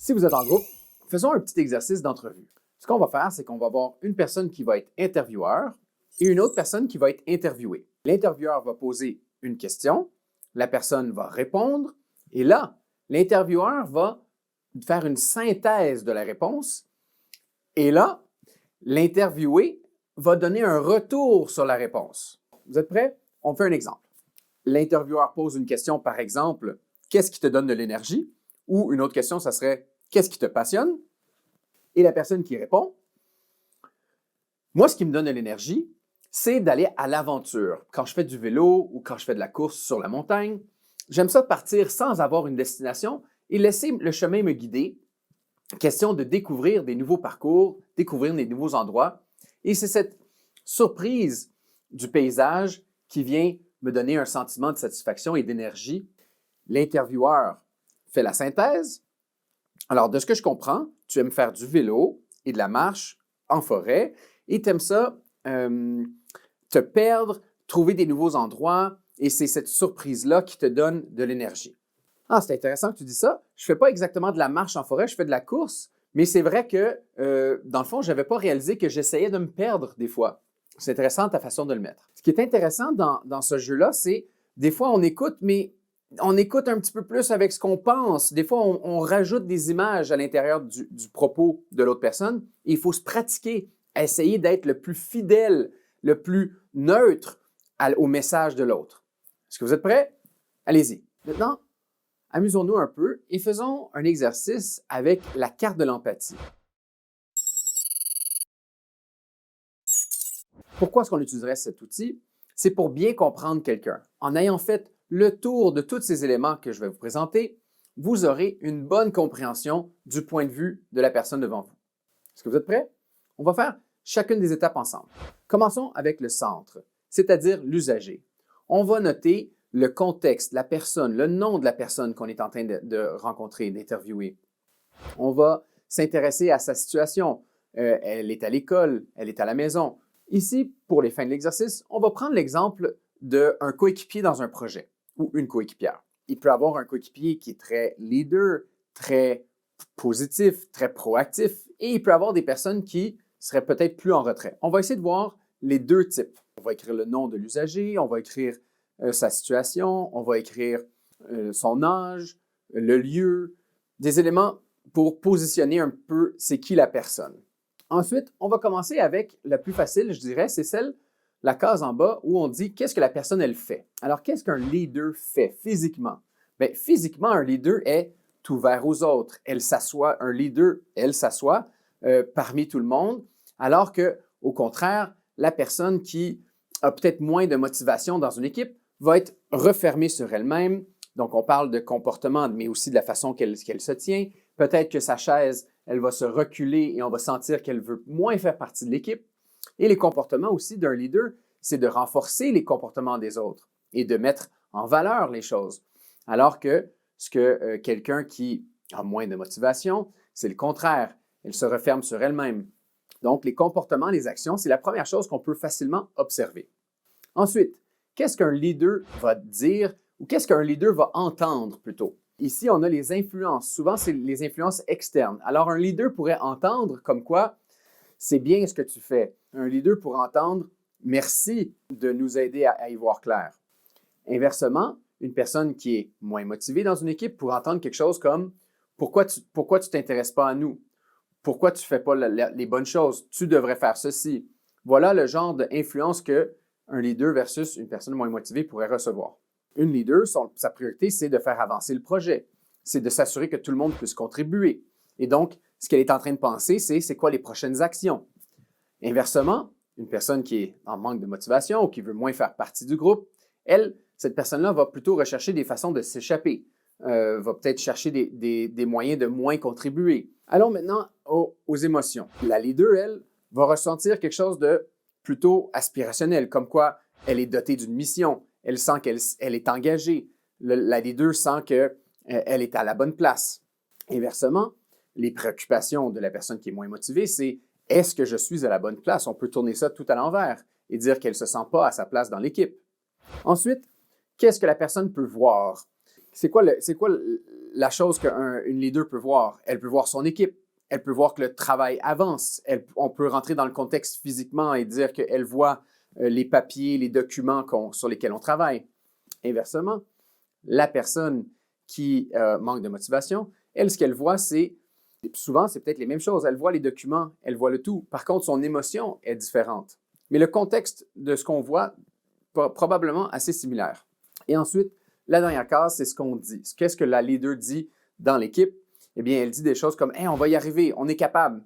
Si vous êtes en groupe, faisons un petit exercice d'entrevue. Ce qu'on va faire, c'est qu'on va avoir une personne qui va être intervieweur et une autre personne qui va être interviewée. L'intervieweur va poser une question, la personne va répondre et là, l'intervieweur va faire une synthèse de la réponse et là, l'interviewé va donner un retour sur la réponse. Vous êtes prêts? On fait un exemple. L'intervieweur pose une question, par exemple, « Qu'est-ce qui te donne de l'énergie? » Ou une autre question, ça serait « Qu'est-ce qui te passionne? » Et la personne qui répond, « Moi, ce qui me donne de l'énergie, c'est d'aller à l'aventure. Quand je fais du vélo ou quand je fais de la course sur la montagne, j'aime ça partir sans avoir une destination et laisser le chemin me guider. Question de découvrir des nouveaux parcours, découvrir des nouveaux endroits. Et c'est cette surprise du paysage qui vient me donner un sentiment de satisfaction et d'énergie. » L'intervieweur fait la synthèse. Alors, de ce que je comprends, tu aimes faire du vélo et de la marche en forêt et tu aimes ça te perdre, trouver des nouveaux endroits et c'est cette surprise-là qui te donne de l'énergie. Ah, c'est intéressant que tu dis ça. Je ne fais pas exactement de la marche en forêt, je fais de la course, mais c'est vrai que, dans le fond, je n'avais pas réalisé que j'essayais de me perdre des fois. C'est intéressant ta façon de le mettre. Ce qui est intéressant dans ce jeu-là, c'est des fois on écoute, mais on écoute un petit peu plus avec ce qu'on pense. Des fois, on rajoute des images à l'intérieur du propos de l'autre personne. Et il faut se pratiquer à essayer d'être le plus fidèle, le plus neutre au message de l'autre. Est-ce que vous êtes prêts? Allez-y. Maintenant, amusons-nous un peu et faisons un exercice avec la carte de l'empathie. Pourquoi est-ce qu'on utiliserait cet outil? C'est pour bien comprendre quelqu'un. En ayant fait le tour de tous ces éléments que je vais vous présenter, vous aurez une bonne compréhension du point de vue de la personne devant vous. Est-ce que vous êtes prêts? On va faire chacune des étapes ensemble. Commençons avec le centre, c'est-à-dire l'usager. On va noter le contexte, la personne, le nom de la personne qu'on est en train de rencontrer, d'interviewer. On va s'intéresser à sa situation. Elle est à l'école, elle est à la maison. Ici, pour les fins de l'exercice, on va prendre l'exemple d'un coéquipier dans un projet ou une coéquipière. Il peut avoir un coéquipier qui est très leader, très positif, très proactif et il peut avoir des personnes qui seraient peut-être plus en retrait. On va essayer de voir les deux types. On va écrire le nom de l'usager, on va écrire sa situation, on va écrire son âge, le lieu, des éléments pour positionner un peu c'est qui la personne. Ensuite, on va commencer avec la plus facile, je dirais, c'est la case en bas où on dit qu'est-ce que la personne, elle fait. Alors, qu'est-ce qu'un leader fait physiquement? Bien, physiquement, un leader est ouvert aux autres. Un leader, elle s'assoit parmi tout le monde, alors que, au contraire, la personne qui a peut-être moins de motivation dans une équipe va être refermée sur elle-même. Donc, on parle de comportement, mais aussi de la façon qu'elle se tient. Peut-être que sa chaise, elle va se reculer et on va sentir qu'elle veut moins faire partie de l'équipe. Et les comportements aussi d'un leader, c'est de renforcer les comportements des autres et de mettre en valeur les choses. Alors que quelqu'un qui a moins de motivation, c'est le contraire. Elle se referme sur elle-même. Donc, les comportements, les actions, c'est la première chose qu'on peut facilement observer. Ensuite, qu'est-ce qu'un leader va dire ou qu'est-ce qu'un leader va entendre plutôt? Ici, on a les influences. Souvent, c'est les influences externes. Alors, un leader pourrait entendre comme quoi c'est bien ce que tu fais. Un leader pourrait entendre « merci de nous aider à y voir clair ». Inversement, une personne qui est moins motivée dans une équipe pourrait entendre quelque chose comme « pourquoi tu t'intéresses pas à nous? Pourquoi tu ne fais pas les bonnes choses? Tu devrais faire ceci. » Voilà le genre d'influence qu'un leader versus une personne moins motivée pourrait recevoir. Une leader, sa priorité, c'est de faire avancer le projet. C'est de s'assurer que tout le monde puisse contribuer. Et donc, ce qu'elle est en train de penser, c'est quoi les prochaines actions. Inversement, une personne qui est en manque de motivation ou qui veut moins faire partie du groupe, cette personne-là va plutôt rechercher des façons de s'échapper, va peut-être chercher des moyens de moins contribuer. Allons maintenant aux émotions. La leader, elle, va ressentir quelque chose de plutôt aspirationnel, comme quoi elle est dotée d'une mission, elle sent qu'elle est engagée, la leader sent qu'elle est à la bonne place. Inversement, les préoccupations de la personne qui est moins motivée, c'est « est-ce que je suis à la bonne place? » On peut tourner ça tout à l'envers et dire qu'elle ne se sent pas à sa place dans l'équipe. Ensuite, qu'est-ce que la personne peut voir? C'est quoi la chose qu'une leader peut voir. Elle peut voir son équipe. Elle peut voir que le travail avance. On peut rentrer dans le contexte physiquement et dire qu'elle voit les papiers, les documents sur lesquels on travaille. Inversement, la personne qui manque de motivation, elle, ce qu'elle voit, souvent, c'est peut-être les mêmes choses. Elle voit les documents, elle voit le tout. Par contre, son émotion est différente. Mais le contexte de ce qu'on voit, probablement assez similaire. Et ensuite, la dernière case, c'est ce qu'on dit. Qu'est-ce que la leader dit dans l'équipe? Eh bien, elle dit des choses comme « Hey, on va y arriver, on est capable ».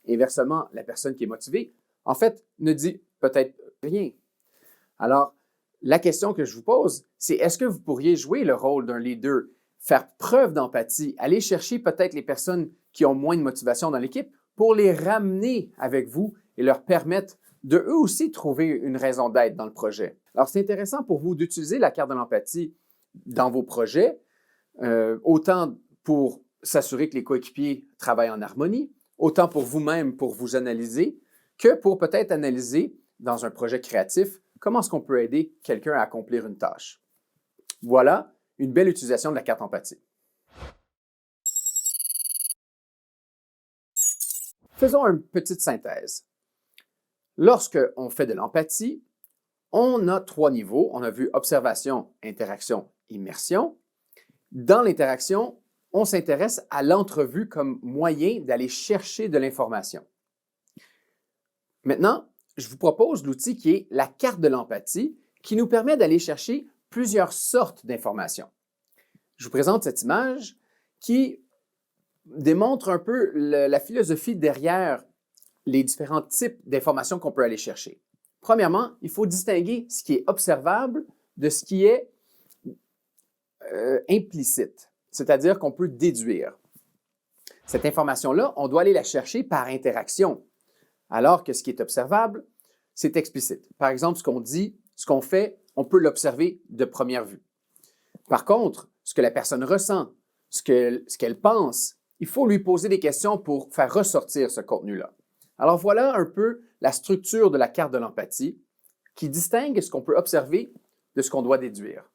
Inversement, la personne qui est motivée, en fait, ne dit peut-être rien. Alors, la question que je vous pose, c'est est-ce que vous pourriez jouer le rôle d'un leader, faire preuve d'empathie, aller chercher peut-être les personnes qui ont moins de motivation dans l'équipe pour les ramener avec vous et leur permettre de eux aussi trouver une raison d'être dans le projet. Alors, c'est intéressant pour vous d'utiliser la carte de l'empathie dans vos projets, autant pour s'assurer que les coéquipiers travaillent en harmonie, autant pour vous-même, pour vous analyser, que pour peut-être analyser dans un projet créatif comment est-ce qu'on peut aider quelqu'un à accomplir une tâche. Voilà une belle utilisation de la carte empathie. Faisons une petite synthèse. Lorsqu'on fait de l'empathie, on a 3 niveaux. On a vu observation, interaction, immersion. Dans l'interaction, on s'intéresse à l'entrevue comme moyen d'aller chercher de l'information. Maintenant, je vous propose l'outil qui est la carte de l'empathie qui nous permet d'aller chercher plusieurs sortes d'informations. Je vous présente cette image qui démontre un peu la philosophie derrière les différents types d'informations qu'on peut aller chercher. Premièrement, il faut distinguer ce qui est observable de ce qui est implicite, c'est-à-dire qu'on peut déduire. Cette information-là, on doit aller la chercher par interaction, alors que ce qui est observable, c'est explicite. Par exemple, ce qu'on dit, ce qu'on fait, on peut l'observer de première vue. Par contre, ce que la personne ressent, ce qu'elle pense, il faut lui poser des questions pour faire ressortir ce contenu-là. Alors voilà un peu la structure de la carte de l'empathie qui distingue ce qu'on peut observer de ce qu'on doit déduire.